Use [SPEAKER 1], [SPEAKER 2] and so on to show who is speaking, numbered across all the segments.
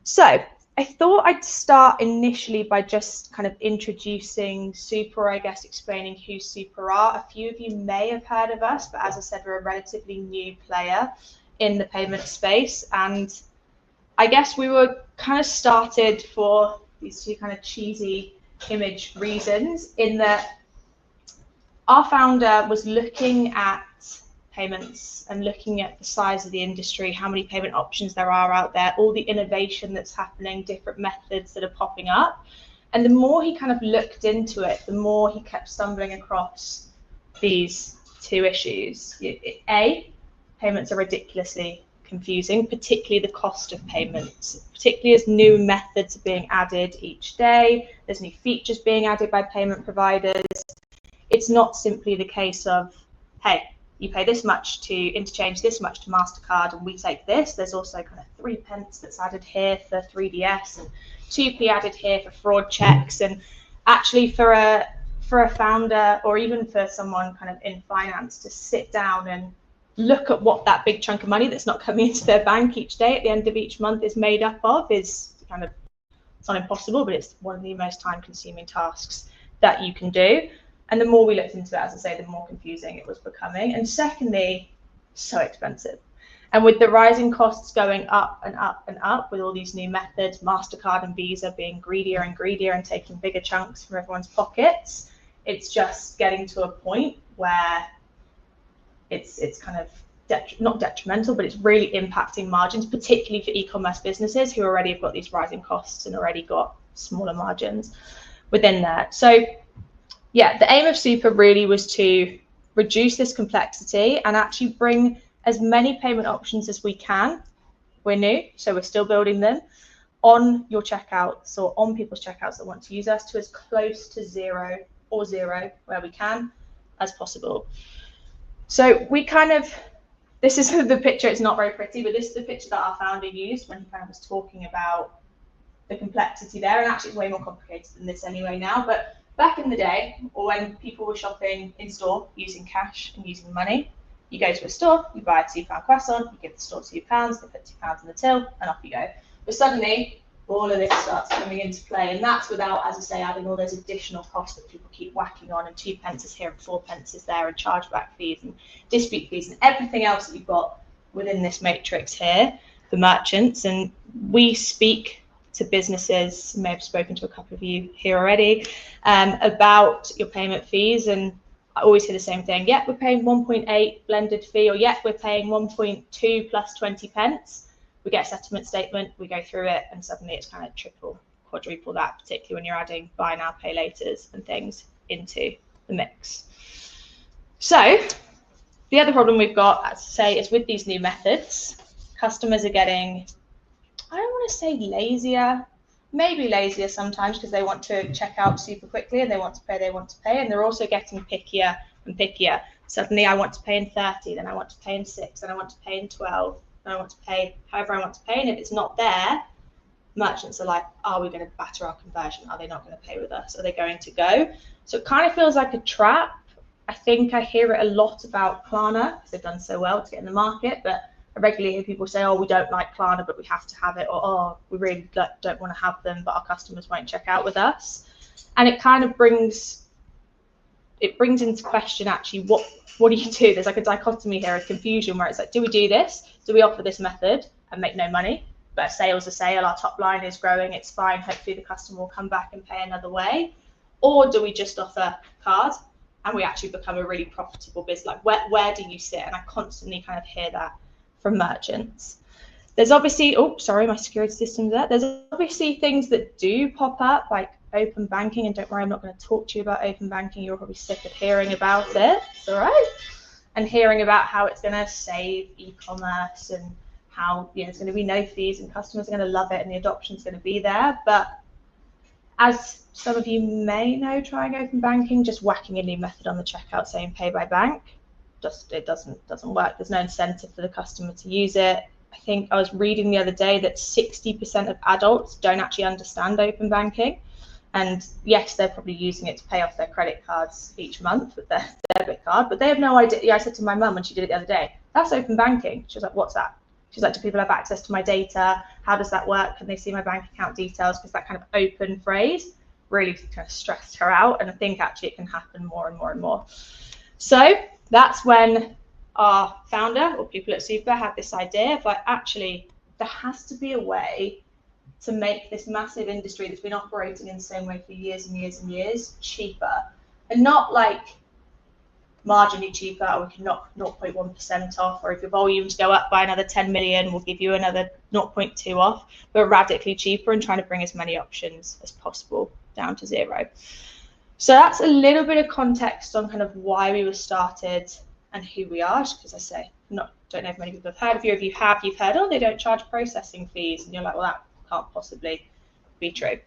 [SPEAKER 1] So I thought I'd start initially by just kind of introducing Super, I guess explaining who Super are. A few of you may have heard of us, but as I said, we're a relatively new player in the payment space. And I guess we were kind of started for these two kind of cheesy image reasons, in that our founder was looking at payments and looking at the size of the industry, how many payment options there are out there, all the innovation that's happening, different methods that are popping up. And the more he kind of looked into it, the more he kept stumbling across these two issues. A, payments are ridiculously confusing, particularly the cost of payments, particularly as new methods are being added each day, there's new features being added by payment providers. It's not simply the case of, hey, you pay this much to interchange, this much to MasterCard, and we take this. There's also kind of 3p that's added here for 3DS and 2p added here for fraud checks. And actually for a founder, or even for someone kind of in finance, to sit down and look at what that big chunk of money that's not coming into their bank each day at the end of each month is made up of is kind of, it's not impossible, but it's one of the most time-consuming tasks that you can do. And the more we looked into it, as I say, the more confusing it was becoming. And secondly, so expensive. And with the rising costs going up and up and up, with all these new methods, MasterCard and Visa being greedier and greedier and taking bigger chunks from everyone's pockets, it's just getting to a point where it's kind of not detrimental, but it's really impacting margins, particularly for e-commerce businesses who already have got these rising costs and already got smaller margins within that. So yeah, the aim of Super really was to reduce this complexity and actually bring as many payment options as we can. We're new, so we're still building them, on your checkouts or on people's checkouts that want to use us, to as close to zero or zero where we can as possible. So we kind of, this is the picture, it's not very pretty, but this is the picture that our founder used when he kind of was talking about the complexity there. And actually it's way more complicated than this anyway now, but back in the day, or when people were shopping in store using cash and using money, you go to a store, you buy a £2 croissant, you give the store £2, they put £2 in the till, and off you go. But suddenly, all of this starts coming into play, and that's without, as I say, adding all those additional costs that people keep whacking on, and 2p is here and 4p is there, and chargeback fees and dispute fees and everything else that you've got within this matrix here, the merchants. And we speak to businesses, may have spoken to a couple of you here already, about your payment fees, and I always hear the same thing. Yep, we're paying 1.8 blended fee, or yep, we're paying 1.2 plus 20p. We get a settlement statement, we go through it, and suddenly it's kind of triple, quadruple that, particularly when you're adding buy now, pay laters and things into the mix. So the other problem we've got, as I say, is with these new methods, customers are getting, I don't want to say lazier, maybe lazier sometimes, because they want to check out super quickly and they want to pay, and they're also getting pickier and pickier. Suddenly I want to pay in 30, then I want to pay in 6, then I want to pay in 12, then I want to pay however I want to pay. And if it's not there, merchants are like, are we going to batter our conversion? Are they not going to pay with us? Are they going to go? So it kind of feels like a trap. I think I hear it a lot about Klarna, because they've done so well to get in the market, but I regularly hear people say, oh, we don't like Klarna, but we have to have it, or oh, we really don't want to have them, but our customers won't check out with us. And it kind of brings into question, actually, what do you do? There's like a dichotomy here of confusion, where it's like, do we do this? Do we offer this method and make no money? But a sale's a sale, our top line is growing, it's fine, hopefully the customer will come back and pay another way. Or do we just offer card and we actually become a really profitable business? Like, where do you sit? And I constantly kind of hear that from merchants. There's obviously, oh, sorry, my security system's there. There's obviously things that do pop up, like open banking, and don't worry, I'm not going to talk to you about open banking. You're probably sick of hearing about it. It's all right. And hearing about how it's going to save e-commerce and how there's going to be no fees and customers are going to love it and the adoption's going to be there. But as some of you may know, trying open banking, just whacking a new method on the checkout saying pay by bank, it doesn't work. There's no incentive for the customer to use it. I think I was reading the other day that 60% of adults don't actually understand open banking. And yes, they're probably using it to pay off their credit cards each month with their debit card, but they have no idea. I said to my mum when she did it the other day, that's open banking. She was like, what's that? She's like, do people have access to my data? How does that work? Can they see my bank account details? Because that kind of open phrase really kind of stressed her out. And I think actually it can happen more and more and more. So that's when our founder or people at Super had this idea of like, actually, there has to be a way to make this massive industry that's been operating in the same way for years and years and years cheaper. And not like marginally cheaper, or we can knock 0.1% off, or if your volumes go up by another 10 million, we'll give you another 0.2 off, but radically cheaper, and trying to bring as many options as possible down to zero. So that's a little bit of context on kind of why we were started and who we are, because I say, don't know if many people have heard of you. If you have, you've heard, oh, they don't charge processing fees, and you're like, well, that can't possibly be true.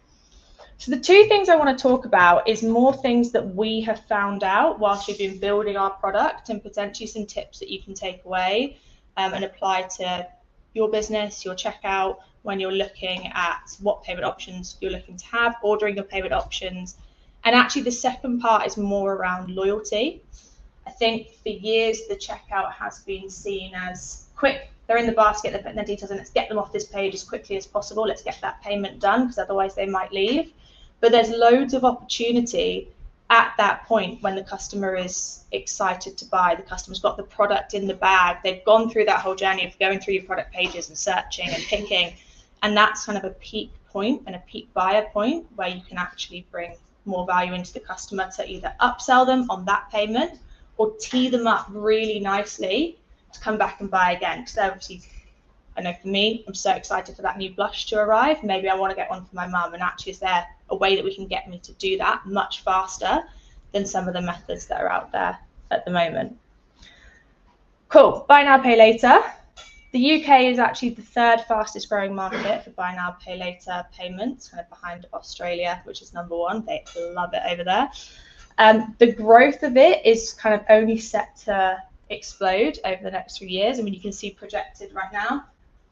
[SPEAKER 1] So the two things I want to talk about is more things that we have found out whilst we've been building our product, and potentially some tips that you can take away and apply to your business, your checkout, when you're looking at what payment options you're looking to have, ordering your payment options. And actually the second part is more around loyalty. I think for years the checkout has been seen as quick. They're in the basket, they're putting their details in, let's get them off this page as quickly as possible, let's get that payment done, because otherwise they might leave. But there's loads of opportunity at that point when the customer is excited to buy, the customer's got the product in the bag, they've gone through that whole journey of going through your product pages and searching and picking, and that's kind of a peak point and a peak buyer point where you can actually bring more value into the customer to either upsell them on that payment or tee them up really nicely to come back and buy again. Because obviously, I know for me, I'm so excited for that new blush to arrive. Maybe I want to get one for my mum, and actually is there a way that we can get me to do that much faster than some of the methods that are out there at the moment. Cool, buy now, pay later. The UK is actually the third fastest growing market for buy now, pay later payments, kind of behind Australia, which is number one. They love it over there. The growth of it is kind of only set to explode over the next 3 years. I mean, you can see projected right now,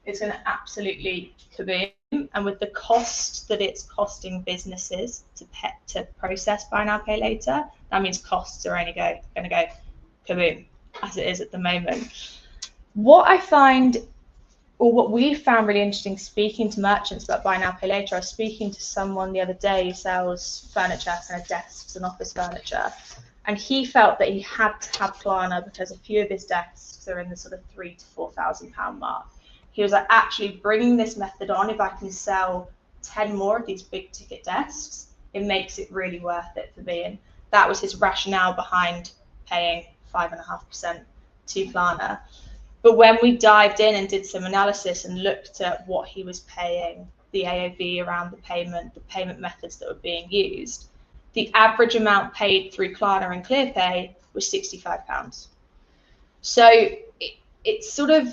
[SPEAKER 1] it's going to absolutely kaboom. And with the cost that it's costing businesses to process buy now, pay later, that means costs are only going to go kaboom, as it is at the moment. What I find, or what we found really interesting speaking to merchants about buy now, pay later, I was speaking to someone the other day who sells furniture, kind of desks and office furniture, and he felt that he had to have Klarna because a few of his desks are in the sort of £3,000 to £4,000 mark. He was like, actually bringing this method on, if I can sell 10 more of these big ticket desks, it makes it really worth it for me. And that was his rationale behind paying 5.5% to Klarna. But when we dived in and did some analysis and looked at what he was paying, the AOV around the payment methods that were being used, the average amount paid through Klarna and ClearPay was £65. So it's sort of,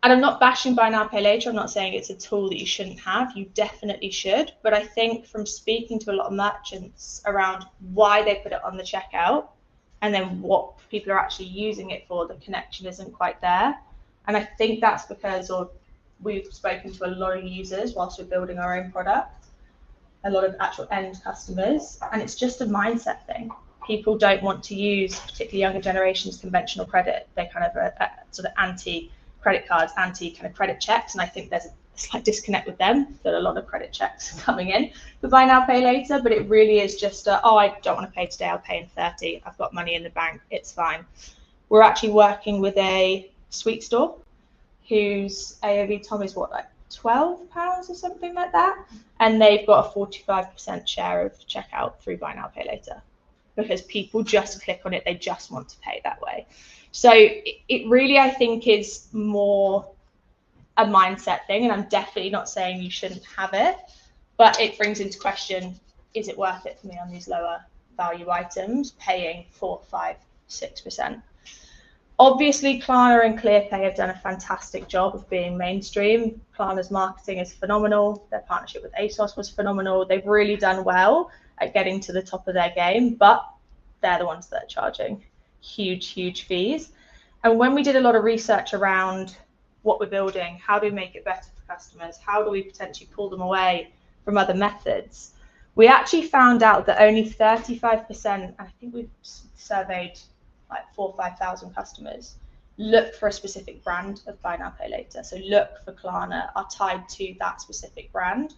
[SPEAKER 1] and I'm not bashing buy now, pay later. I'm not saying it's a tool that you shouldn't have. You definitely should. But I think from speaking to a lot of merchants around why they put it on the checkout and then what people are actually using it for, the connection isn't quite there. And I think that's because we've spoken to a lot of users whilst we're building our own product, a lot of actual end customers, and it's just a mindset thing. People don't want to use, particularly younger generations, conventional credit. They kind of are sort of anti-credit cards, anti-kind of credit checks, and I think there's a slight disconnect with them, that a lot of credit checks are coming in for buy now, pay later, but it really is just, I don't want to pay today, I'll pay in 30, I've got money in the bank, it's fine. We're actually working with a sweet store whose AOV, Tom, is what, like £12 or something like that, and they've got a 45% share of checkout through buy now, pay later, because people just click on it, they just want to pay that way. So it really, I think, is more a mindset thing, and I'm definitely not saying you shouldn't have it, but it brings into question, is it worth it for me on these lower value items, paying 4%, 5%, 6%? Obviously, Klarna and ClearPay have done a fantastic job of being mainstream. Klarna's marketing is phenomenal. Their partnership with ASOS was phenomenal. They've really done well at getting to the top of their game, but they're the ones that are charging huge, huge fees. And when we did a lot of research around what we're building, how do we make it better for customers? How do we potentially pull them away from other methods? We actually found out that only 35%, I think we've surveyed like 4,000 or 5,000 customers, look for a specific brand of buy now, pay later. So look for Klarna are tied to that specific brand.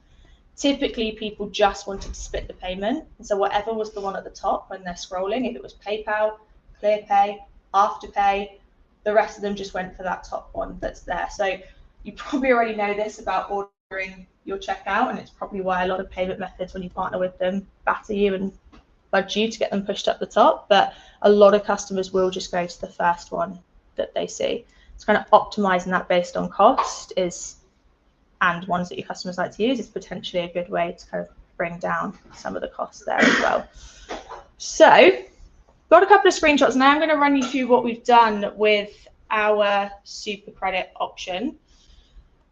[SPEAKER 1] Typically, people just wanted to split the payment. And so whatever was the one at the top when they're scrolling, if it was PayPal, ClearPay, Afterpay, the rest of them just went for that top one that's there. So you probably already know this about ordering your checkout, and it's probably why a lot of payment methods, when you partner with them, batter you and budge you to get them pushed up the top. But a lot of customers will just go to the first one that they see. It's kind of optimizing that based on cost and ones that your customers like to use is potentially a good way to kind of bring down some of the costs there as well. So got a couple of screenshots. Now I'm going to run you through what we've done with our super credit option.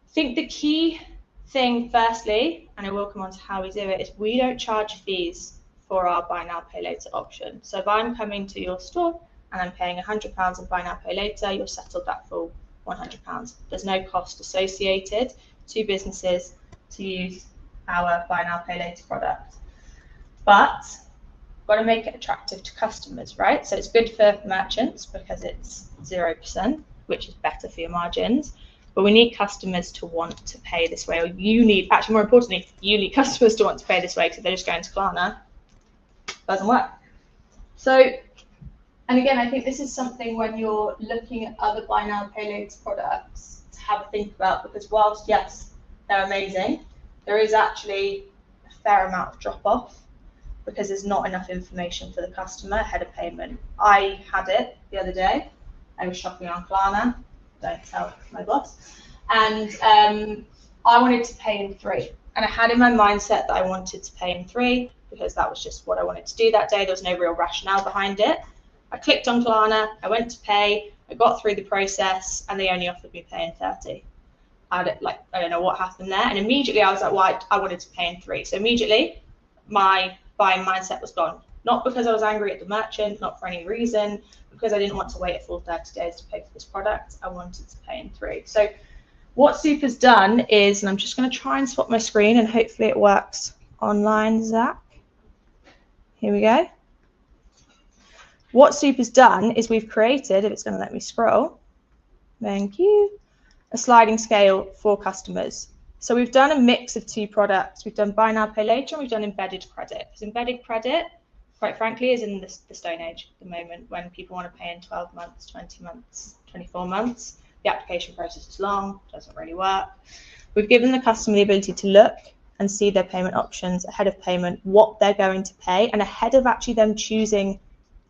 [SPEAKER 1] I think the key thing firstly, and I will come on to how we do it, is we don't charge fees for our buy now, pay later option. So if I'm coming to your store and I'm paying £100 of buy now, pay later, you're settled that full £100. There's no cost associated to businesses to use our buy now, pay later product. But got to make it attractive to customers, right? So it's good for merchants because it's 0%, which is better for your margins. But we need customers to want to pay this way, or you need, actually more importantly, you need customers to want to pay this way, because if they're just going to Klarna, it doesn't work. So, and again, I think this is something when you're looking at other buy now, pay later products to have a think about, because whilst, yes, they're amazing, there is actually a fair amount of drop off because there's not enough information for the customer ahead of payment. I had it the other day. I was shopping on Klarna, don't tell my boss, and I wanted to pay in 3. And I had in my mindset that I wanted to pay in 3 because that was just what I wanted to do that day. There was no real rationale behind it. I clicked on Klarna, I went to pay, I got through the process, and they only offered me pay in 30. I don't know what happened there. And immediately I was like, well, I wanted to pay in 3. So immediately my buying mindset was gone. Not because I was angry at the merchant, not for any reason, because I didn't want to wait a full 30 days to pay for this product. I wanted to pay in 3. So what Super's done is, and I'm just going to try and swap my screen and hopefully it works online, Zach. Here we go. What Super's done is we've created, if it's going to let me scroll, thank you, a sliding scale for customers. So we've done a mix of 2 products. We've done buy now, pay later, and we've done embedded credit. Because embedded credit, quite frankly, is in the stone age at the moment when people want to pay in 12 months, 20 months, 24 months. The application process is long, doesn't really work. We've given the customer the ability to look and see their payment options ahead of payment, what they're going to pay, and ahead of actually them choosing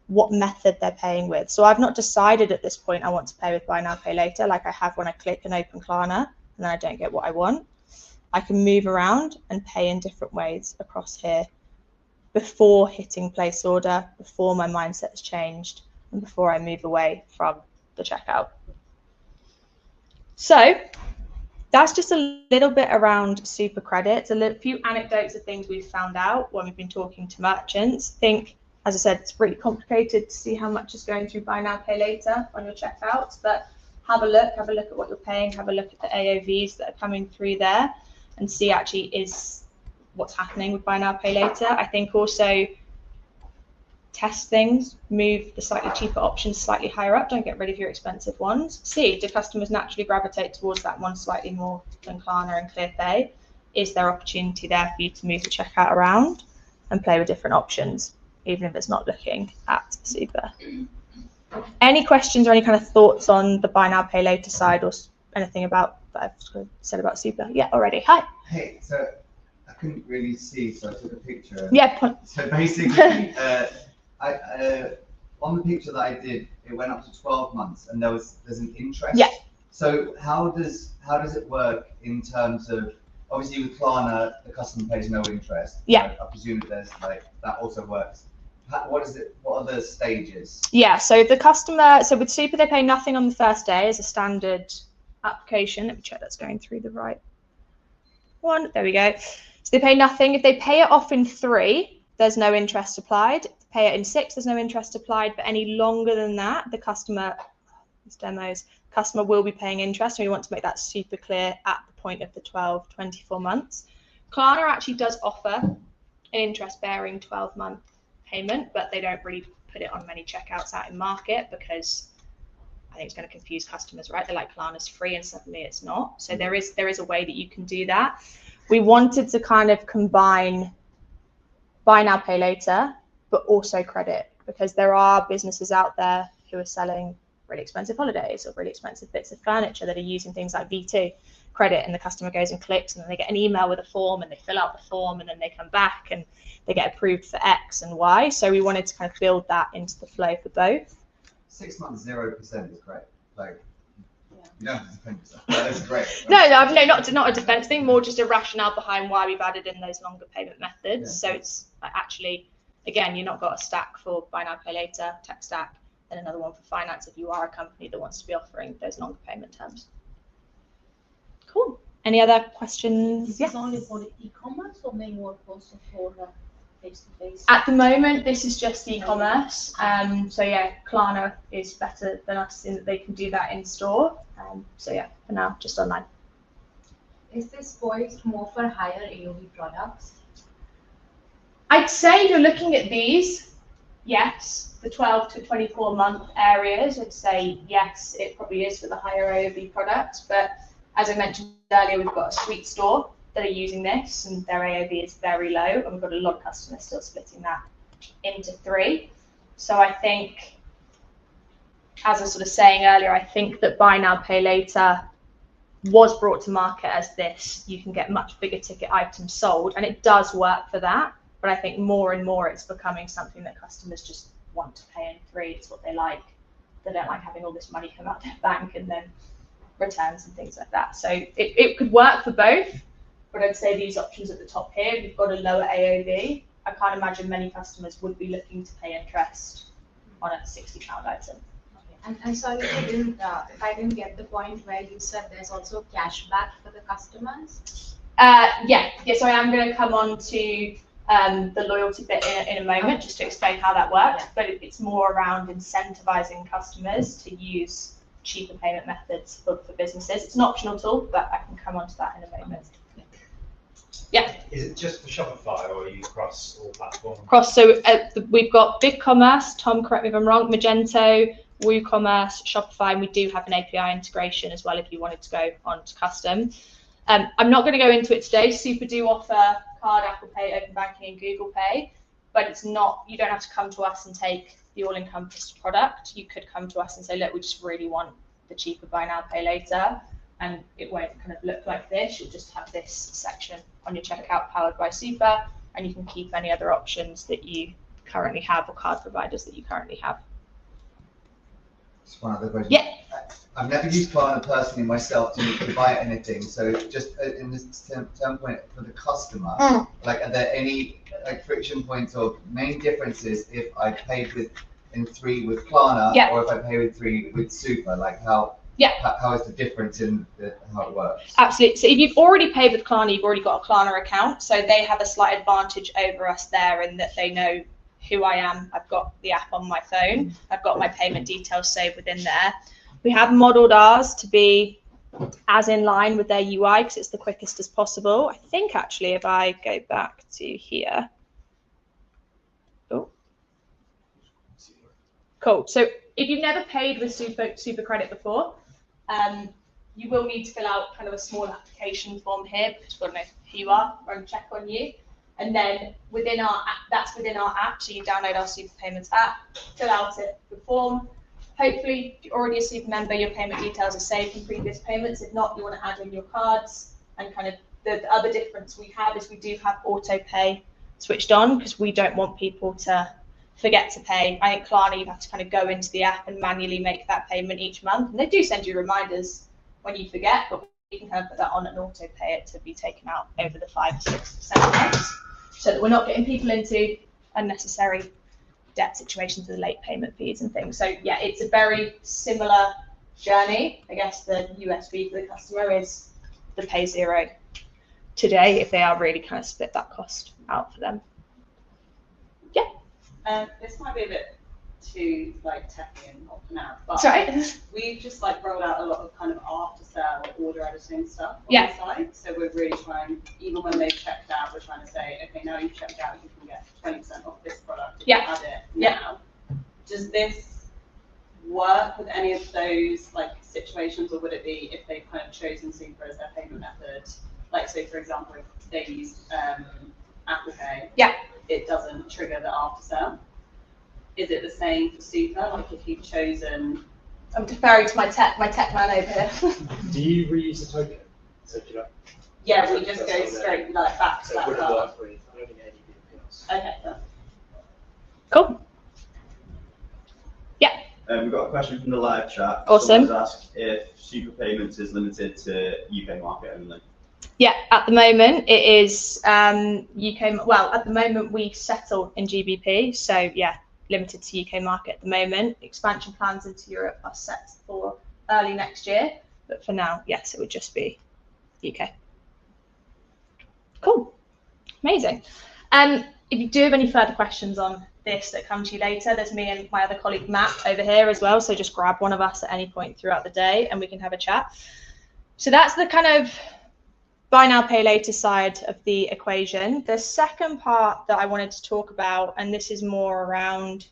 [SPEAKER 1] what method they're paying with. So I've not decided at this point I want to pay with buy now, pay later, like I have when I click and open Klarna, and then I don't get what I want. I can move around and pay in different ways across here before hitting place order, before my mindset has changed, and before I move away from the checkout. So that's just a little bit around super credits, a few anecdotes of things we've found out when we've been talking to merchants. I think, as I said, it's really complicated to see how much is going through buy now, pay later on your checkouts, but have a look at what you're paying, have a look at the AOVs that are coming through there, and see actually is what's happening with buy now, pay later. I think also test things, move the slightly cheaper options slightly higher up, don't get rid of your expensive ones. See, do customers naturally gravitate towards that one slightly more than Klarna and ClearPay? Is there opportunity there for you to move the checkout around and play with different options, even if it's not looking at super? Any questions or any kind of thoughts on the buy now, pay later side, or anything about that I've said about super? Yeah, already. Hi.
[SPEAKER 2] Hey, so I couldn't really see, so I took a picture.
[SPEAKER 1] Yeah.
[SPEAKER 2] So basically, on the picture that I did, it went up to 12 months, and there's an interest.
[SPEAKER 1] Yeah.
[SPEAKER 2] So how does it work in terms of, obviously with Klarna, the customer pays no interest.
[SPEAKER 1] Yeah.
[SPEAKER 2] I presume there's that also works. What is it? What are the stages?
[SPEAKER 1] Yeah. So the customer, so with super, they pay nothing on the first day as a standard application. Let me check that's going through the right one. There we go. So they pay nothing. If they pay it off in 3, there's no interest applied. If they pay it in 6, there's no interest applied. But any longer than that, the customer will be paying interest. And we want to make that super clear at the point of the 12, 24 months. Klarna actually does offer an interest-bearing 12-month payment, but they don't really put it on many checkouts out in market because I think it's going to confuse customers, right? They're like, Klarna's free and suddenly it's not. So there is a way that you can do that. We wanted to kind of combine buy now, pay later, but also credit, because there are businesses out there who are selling really expensive holidays or really expensive bits of furniture that are using things like V2 credit, and the customer goes and clicks and then they get an email with a form and they fill out the form and then they come back and they get approved for X and Y. So we wanted to kind of build that into the flow for both.
[SPEAKER 2] 6 months, 0% is great. Like, you don't have to defend yourself. That's great.
[SPEAKER 1] No, not a defense thing, more just a rationale behind why we've added in those longer payment methods. So it's actually, again, you've not got a stack for buy now, pay later, tech stack, and another one for finance if you are a company that wants to be offering those longer payment terms. Cool. Any other questions?
[SPEAKER 3] Is this only for the e-commerce or may work also for face-to-face?
[SPEAKER 1] At the moment, this is just e-commerce. So yeah, Klarna is better than us in that they can do that in store. So yeah, for now, just online.
[SPEAKER 3] Is this poised more for higher AOV products?
[SPEAKER 1] I'd say you're looking at these, yes, the 12 to 24 month areas. I'd say yes, it probably is for the higher AOV products. But as I mentioned earlier, we've got a sweet store that are using this, and their AOV is very low, and we've got a lot of customers still splitting that into 3. So I think, as I was sort of saying earlier, I think that buy now, pay later was brought to market as this. You can get much bigger ticket items sold, and it does work for that. But I think more and more it's becoming something that customers just want to pay in 3. It's what they like. They don't like having all this money come out their bank and then returns and things like that. So it could work for both, but I'd say these options at the top here, if you've got a lower AOV, I can't imagine many customers would be looking to pay interest on a £60 item.
[SPEAKER 3] Okay. And sorry, if I didn't get the point where you said there's also cashback for the customers.
[SPEAKER 1] Yeah. So I am going to come on to the loyalty bit in a moment, just to explain how that works. But it's more around incentivizing customers to use cheaper payment methods for businesses. It's an optional tool, but I can come on to that in a moment. Yeah.
[SPEAKER 4] Is it just for Shopify, or are you across all platforms?
[SPEAKER 1] Across. So we've got BigCommerce. Tom, correct me if I'm wrong. Magento, WooCommerce, Shopify, and we do have an API integration as well if you wanted to go on to custom. I'm not going to go into it today. Super do offer card, Apple Pay, Open Banking, and Google Pay, but it's not. You don't have to come to us and take the all-encompassed product. You could come to us and say, look, we just really want the cheaper buy now, pay later, and it won't kind of look like this. You'll just have this section on your checkout powered by Super, and you can keep any other options that you currently have or card providers that you currently have.
[SPEAKER 2] Just one other question.
[SPEAKER 1] Yeah.
[SPEAKER 2] I've never used Klarna personally myself to buy anything. So just in this term point for the customer, like, are there any like friction points or main differences if I paid in 3 with Klarna or if I pay with 3 with Super? Like how is the difference in how it works?
[SPEAKER 1] Absolutely. So if you've already paid with Klarna, you've already got a Klarna account. So they have a slight advantage over us there in that they know who I am. I've got the app on my phone. I've got my payment details saved within there. We have modeled ours to be as in line with their UI because it's the quickest as possible. I think actually if I go back to here. Oh. Cool. So if you've never paid with Super Credit before, you will need to fill out kind of a small application form here because we've got to know who you are, run a check on you. And then within our app, that's within our app. So you download our Super Payments app, fill out the form. Hopefully, if you're already a Super member, your payment details are saved from previous payments. If not, you want to add in your cards. And kind of the other difference we have is we do have auto pay switched on because we don't want people to forget to pay. I think Klarna, you have to kind of go into the app and manually make that payment each month. And they do send you reminders when you forget, but you can kind of put that on and auto pay it to be taken out over the 5 to 6 7 months, so that we're not getting people into unnecessary debt situations with late payment fees and things. So yeah, it's a very similar journey. I guess the USP for the customer is the pay zero today if they are really kind of split that cost out for them. Yeah.
[SPEAKER 5] This might be a bit too like techy and not for now, but
[SPEAKER 1] Sorry.
[SPEAKER 5] we've just like rolled out a lot of kind of after sale order editing stuff on
[SPEAKER 1] Yeah.
[SPEAKER 5] the site. So we're really trying, even when they've checked out, we're trying to say, okay, now you've checked out, you can get 20% off this product if you add it now. Does this work with any of those like situations, or would it be if they've kind of chosen Super as their payment method? Like, so for example, if they use Apple Pay,
[SPEAKER 1] Yeah.
[SPEAKER 5] it doesn't trigger the after sale. Is it the same for Super? Like if you've chosen,
[SPEAKER 1] I'm deferring to my tech man over here.
[SPEAKER 4] Do you reuse the token? So do you like,
[SPEAKER 5] yeah, we just go straight like back to
[SPEAKER 4] so it
[SPEAKER 5] that
[SPEAKER 4] wouldn't
[SPEAKER 5] card.
[SPEAKER 4] work with, I don't think any BPS.
[SPEAKER 5] Okay. Yeah.
[SPEAKER 1] Cool. Yeah.
[SPEAKER 6] We've got a question from the live chat.
[SPEAKER 1] Awesome.
[SPEAKER 6] Someone's asked if Super Payments is limited to UK market only.
[SPEAKER 1] Yeah, at the moment it is UK. Well, at the moment we settle in GBP, so yeah, limited to UK market at the moment. Expansion plans into Europe are set for early next year, but for now, yes, it would just be UK. Cool, amazing. If you do have any further questions on this that come to you later, there's me and my other colleague Matt over here as well, so just grab one of us at any point throughout the day and we can have a chat. So that's the kind of buy now, pay later side of the equation. The second part that I wanted to talk about, and this is more around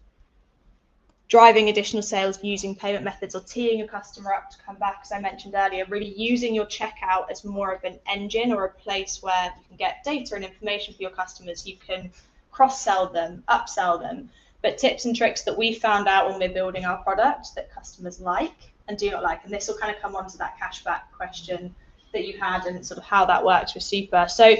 [SPEAKER 1] driving additional sales using payment methods or teeing a customer up to come back, as I mentioned earlier, really using your checkout as more of an engine or a place where you can get data and information for your customers. You can cross-sell them, upsell them, but tips and tricks that we found out when we're building our product that customers like and do not like. And this will kind of come on to that cashback question that you had and sort of how that works with Super. So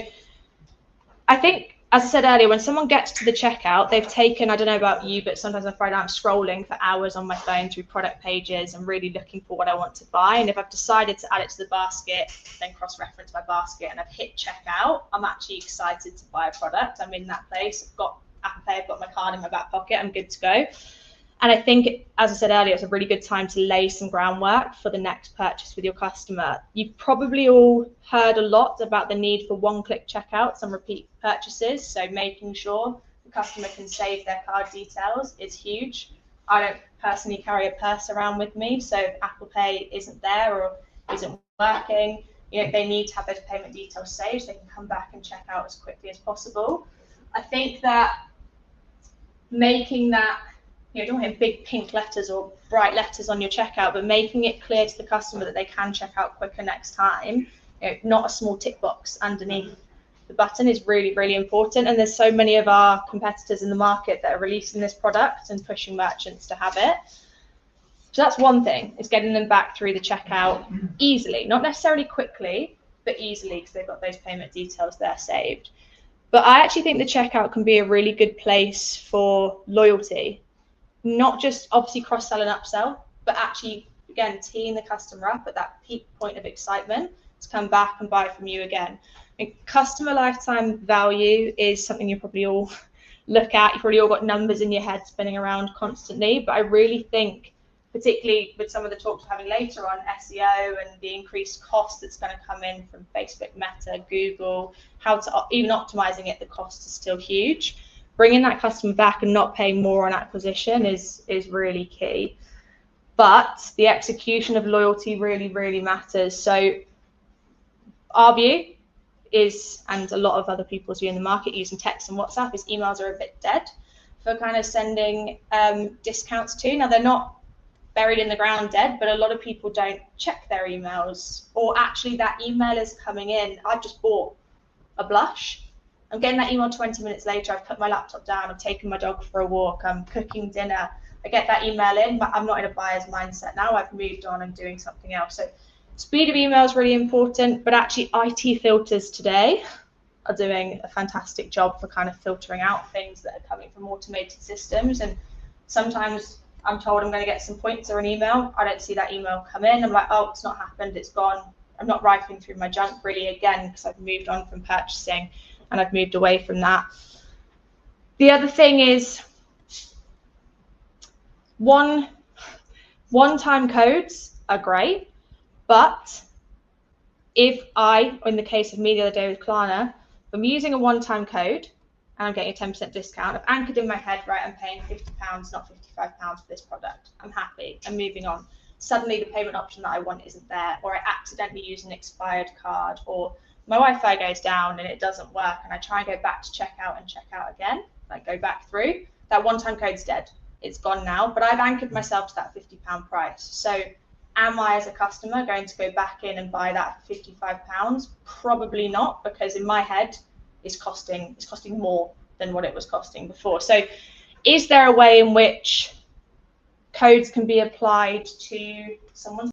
[SPEAKER 1] I think, as I said earlier, when someone gets to the checkout, they've taken, I don't know about you, but sometimes I find I'm scrolling for hours on my phone through product pages and really looking for what I want to buy. And if I've decided to add it to the basket, then cross-reference my basket and I've hit checkout, I'm actually excited to buy a product. I'm in that place. I've got Apple Pay, I've got my card in my back pocket, I'm good to go. And I think, as I said earlier, it's a really good time to lay some groundwork for the next purchase with your customer. You've probably all heard a lot about the need for one-click checkouts and repeat purchases. So making sure the customer can save their card details is huge. I don't personally carry a purse around with me, so if Apple Pay isn't there or isn't working, they need to have those payment details saved so they can come back and check out as quickly as possible. I think that making that, don't have big pink letters or bright letters on your checkout, but making it clear to the customer that they can check out quicker next time, not a small tick box underneath the button, is really, really important. And there's so many of our competitors in the market that are releasing this product and pushing merchants to have it. So that's one thing, is getting them back through the checkout easily, not necessarily quickly, but easily, because they've got those payment details there saved. But I actually think the checkout can be a really good place for loyalty. Not just obviously cross-sell and upsell, but actually, again, teeing the customer up at that peak point of excitement to come back and buy from you again. And customer lifetime value is something you probably all look at. You've probably all got numbers in your head spinning around constantly, but I really think, particularly with some of the talks we're having later on SEO and the increased cost that's going to come in from Facebook, Meta, Google, how to even optimizing it, the cost is still huge. Bringing that customer back and not paying more on acquisition is really key. But the execution of loyalty really, really matters. So our view is, and a lot of other people's view in the market using text and WhatsApp, is emails are a bit dead for kind of sending discounts to. Now, they're not buried in the ground dead, but a lot of people don't check their emails, or actually that email is coming in. I've just bought a blush. I'm getting that email 20 minutes later. I've put my laptop down. I've taken my dog for a walk. I'm cooking dinner. I get that email in, but I'm not in a buyer's mindset now. I've moved on and doing something else. So speed of email is really important, but actually IT filters today are doing a fantastic job for kind of filtering out things that are coming from automated systems. And sometimes I'm told I'm going to get some points or an email. I don't see that email come in. I'm like, oh, it's not happened. It's gone. I'm not rifling through my junk really again because I've moved on from purchasing. And I've moved away from that. The other thing is one-time codes are great, but if in the case of me the other day with Klarna, if I'm using a one-time code and I'm getting a 10% discount, I've anchored in my head, right, I'm paying £50, not £55 for this product. I'm happy. I'm moving on. Suddenly the payment option that I want isn't there, or I accidentally use an expired card, or my Wi-Fi goes down and it doesn't work, and I try and go back to checkout and check out again, like go back through, that one-time code's dead. it's gone now, but I've anchored myself to that £50 price. So am I, as a customer, going to go back in and buy that for £55? Probably not, because in my head, it's costing more than what it was costing before. So is there a way in which codes can be applied to someone's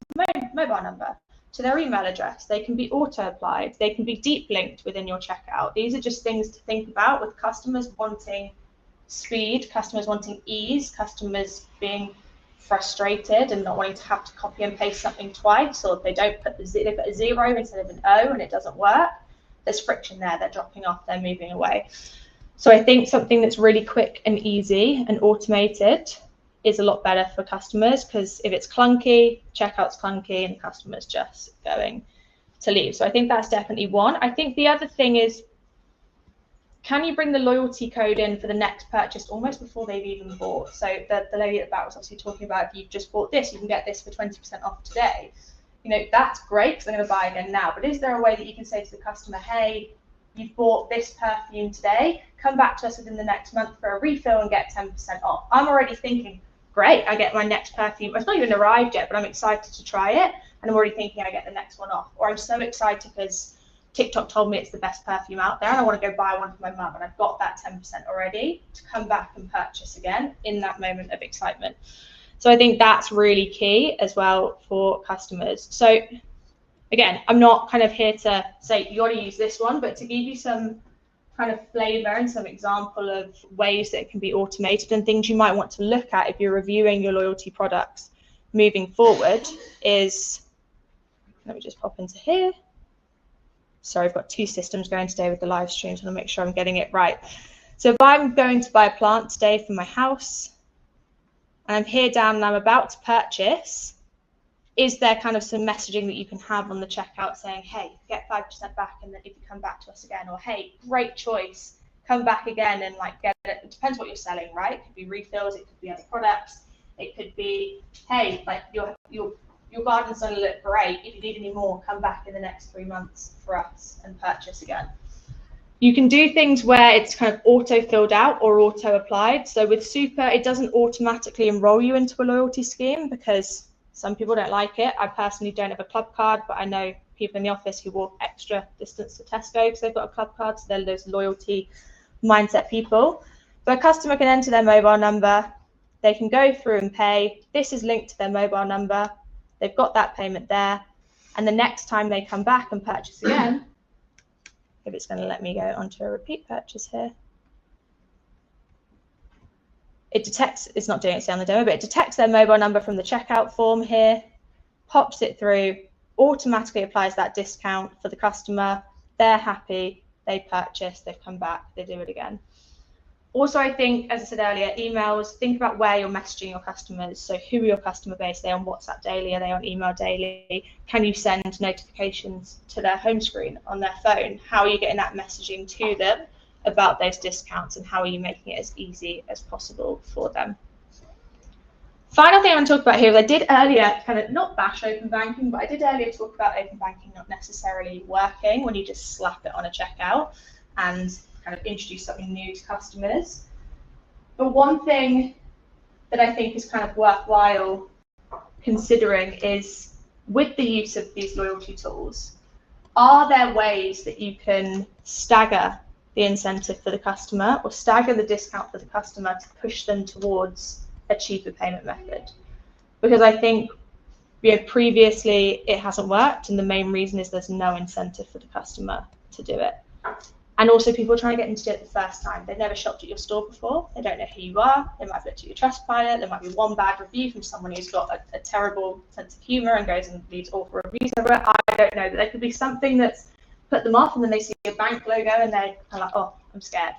[SPEAKER 1] mobile number, to their email address? They can be auto-applied. They can be deep linked within your checkout. These are just things to think about with customers wanting speed, customers wanting ease, customers being frustrated and not wanting to have to copy and paste something twice, or if they don't put they put a 0 instead of an O and it doesn't work. There's friction there. They're dropping off. They're moving away. So I think something that's really quick and easy and automated is a lot better for customers, because if it's clunky, checkout's clunky, and the customer's just going to leave. So I think that's definitely one. I think the other thing is, can you bring the loyalty code in for the next purchase almost before they've even bought? So the lady at the back was obviously talking about, if you've just bought this, you can get this for 20% off today. You know, that's great because I'm going to buy again now. But is there a way that you can say to the customer, hey, you've bought this perfume today, come back to us within the next month for a refill and get 10% off? I'm already thinking, great, I get my next perfume. It's not even arrived yet, but I'm excited to try it. And I'm already thinking I get the next one off. Or I'm so excited because TikTok told me it's the best perfume out there and I want to go buy one for my mum, and I've got that 10% already to come back and purchase again in that moment of excitement. So I think that's really key as well for customers. So again, I'm not kind of here to say you got to use this one, but to give you some kind of flavor and some example of ways that it can be automated and things you might want to look at if you're reviewing your loyalty products moving forward is, let me just pop into here. Sorry, I've got two systems going today with the live stream, so I want to make sure I'm getting it right. So if I'm going to buy a plant today for my house, and I'm here down and I'm about to purchase, is there kind of some messaging that you can have on the checkout saying, hey, get 5% back, and then if you come back to us again, or hey, great choice, come back again and like get it. It depends what you're selling, right? It could be refills, it could be other products, it could be, hey, like your garden's going to look great. If you need any more, come back in the next 3 months for us and purchase again. You can do things where it's kind of auto-filled out or auto-applied. So with Super, it doesn't automatically enroll you into a loyalty scheme because some people don't like it. I personally don't have a club card, but I know people in the office who walk extra distance to Tesco because they've got a club card. So they're those loyalty mindset people. But a customer can enter their mobile number. They can go through and pay. This is linked to their mobile number. They've got that payment there. And the next time they come back and purchase again, if it's going to let me go onto a repeat purchase here, it detects, it's not doing it on the demo, but it detects their mobile number from the checkout form here, pops it through, automatically applies that discount for the customer. They're happy, they purchase, they've come back, they do it again. Also, I think, as I said earlier, emails, think about where you're messaging your customers. So who are your customer base? Are they on WhatsApp daily? Are they on email daily? Can you send notifications to their home screen on their phone? How are you getting that messaging to them about those discounts, and how are you making it as easy as possible for them? Final thing I want to talk about here is I did earlier kind of not bash open banking, but I did earlier talk about open banking not necessarily working when you just slap it on a checkout and kind of introduce something new to customers. But one thing that I think is kind of worthwhile considering is, with the use of these loyalty tools, are there ways that you can stagger the incentive for the customer or stagger the discount for the customer to push them towards a cheaper payment method? Because I think, you know, previously it hasn't worked, and the main reason is there's no incentive for the customer to do it. And also, people are trying to get them to do it the first time. They've never shopped at your store before. They don't know who you are. They might have looked at your Trustpilot. There might be one bad review from someone who's got a terrible sense of humour and goes and leaves awful reviews over it. I don't know. But there could be something that's put them off, and then they see a bank logo and they're kind of like, oh, I'm scared.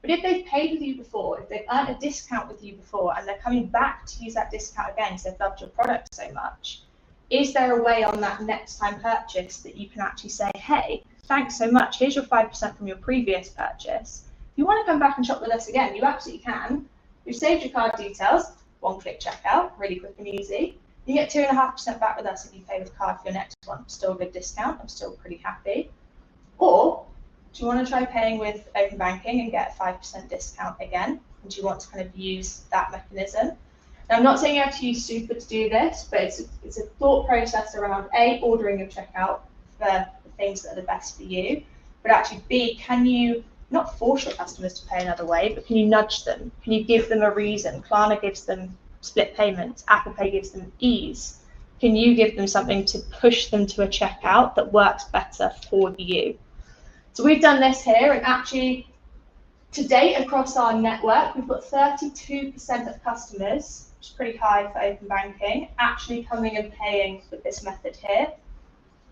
[SPEAKER 1] But if they've paid with you before, if they've earned a discount with you before, and they're coming back to use that discount again because they've loved your product so much, is there a way on that next time purchase that you can actually say, hey, thanks so much, here's your 5% from your previous purchase. If you want to come back and shop with us again, you absolutely can. You've saved your card details, one-click checkout, really quick and easy. You get 2.5% back with us if you pay with card for your next one. Still a good discount, I'm still pretty happy. Or do you want to try paying with open banking and get a 5% discount again and do you want to kind of use that mechanism? Now, I'm not saying you have to use Super to do this, but it's a thought process around A, ordering your checkout for the things that are the best for you, but actually B, can you not force your customers to pay another way, but can you nudge them? Can you give them a reason? Klarna gives them split payments, Apple Pay gives them ease. Can you give them something to push them to a checkout that works better for you? So we've done this here, and actually to date across our network, we've got 32% of customers, which is pretty high for open banking, actually coming and paying with this method here.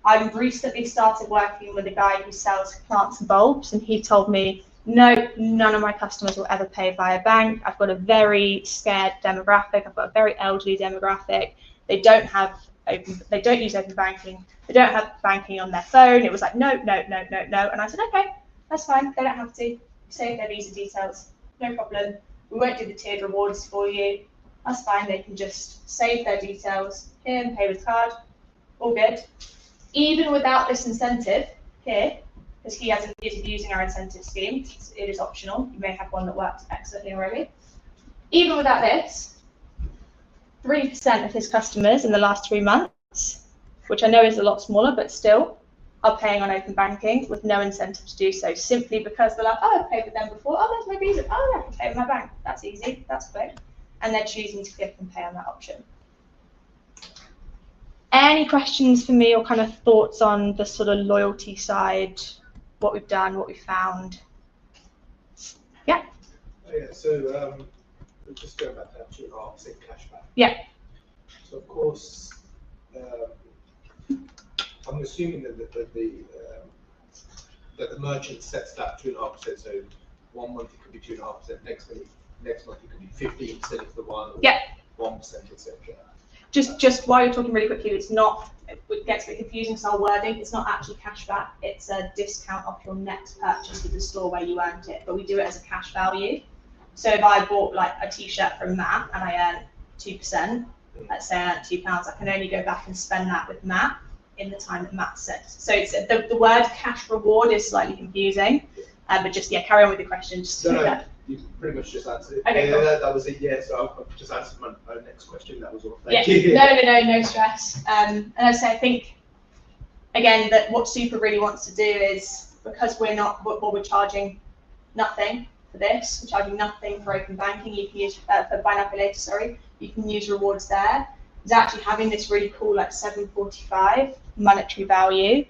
[SPEAKER 1] I've recently started working with a guy who sells plants and bulbs, and he told me, no, none of my customers will ever pay via bank. I've got a very scared demographic. I've got a very elderly demographic. They don't use open banking. They don't have banking on their phone. It was like, no. And I said, okay, that's fine. They don't have to. Save their visa details. No problem. We won't do the tiered rewards for you. That's fine. They can just save their details here and pay with card. All good. Even without this incentive here, because he isn't using our incentive scheme, it is optional. You may have one that works excellently already. Even without this, 3% of his customers in the last 3 months, which I know is a lot smaller, but still, are paying on open banking with no incentive to do so, simply because they're like, oh, I've paid with them before. Oh, there's my Visa. Oh, yeah, I can pay with my bank. That's easy. That's quick. And they're choosing to click and pay on that option. Any questions for me or kind of thoughts on the sort of loyalty side, what we've done, what we found? Yeah.
[SPEAKER 7] Yeah, so just going back to that 2.5% cashback.
[SPEAKER 1] Yeah.
[SPEAKER 7] So of course, I'm assuming that the merchant sets that 2.5%. So 1 month it could be 2.5%. Next month it could be 15% if the one.
[SPEAKER 1] Yeah.
[SPEAKER 7] 1%, etc.
[SPEAKER 1] Just while you're talking really quickly, it's not. It gets a bit confusing. So our wording, it's not actually cashback. It's a discount off your next purchase with the store where you earned it, but we do it as a cash value. So if I bought like a T-shirt from Matt and I earn 2%, let's say I earned £2, I can only go back and spend that with Matt in the time that Matt said. So it's the word cash reward is slightly confusing, but just carry on with the question.
[SPEAKER 7] No, you pretty much just answered it.
[SPEAKER 1] Okay,
[SPEAKER 7] yeah,
[SPEAKER 1] cool.
[SPEAKER 7] that was it. Yeah, so I've just answered my next question. That was all. Thank
[SPEAKER 1] Yeah.
[SPEAKER 7] you.
[SPEAKER 1] No stress. And as I say, I think again that what Super really wants to do is, because we're charging nothing for this, we're charging nothing for open banking. You can use for buy now pay later. Sorry, you can use rewards there. Is actually having this really cool like $7.45 monetary value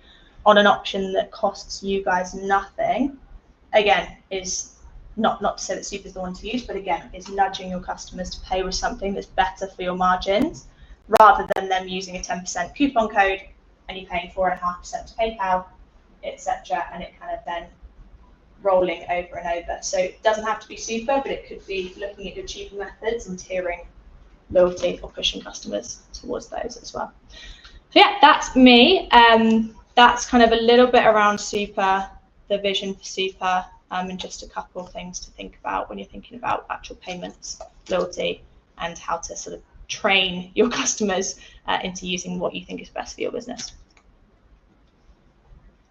[SPEAKER 1] on an option that costs you guys nothing. Again, is not to say that Super is the one to use, but again, is nudging your customers to pay with something that's better for your margins, rather than them using a 10% coupon code and you paying 4.5% to PayPal, etc., and it kind of then rolling over and over. So it doesn't have to be Super, but it could be looking at your cheaper methods and tiering loyalty or pushing customers towards those as well. So yeah, that's me. That's kind of a little bit around Super, the vision for Super, and just a couple of things to think about when you're thinking about actual payments, loyalty, and how to sort of train your customers into using what you think is best for your business.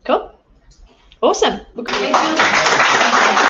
[SPEAKER 1] Cool. Awesome.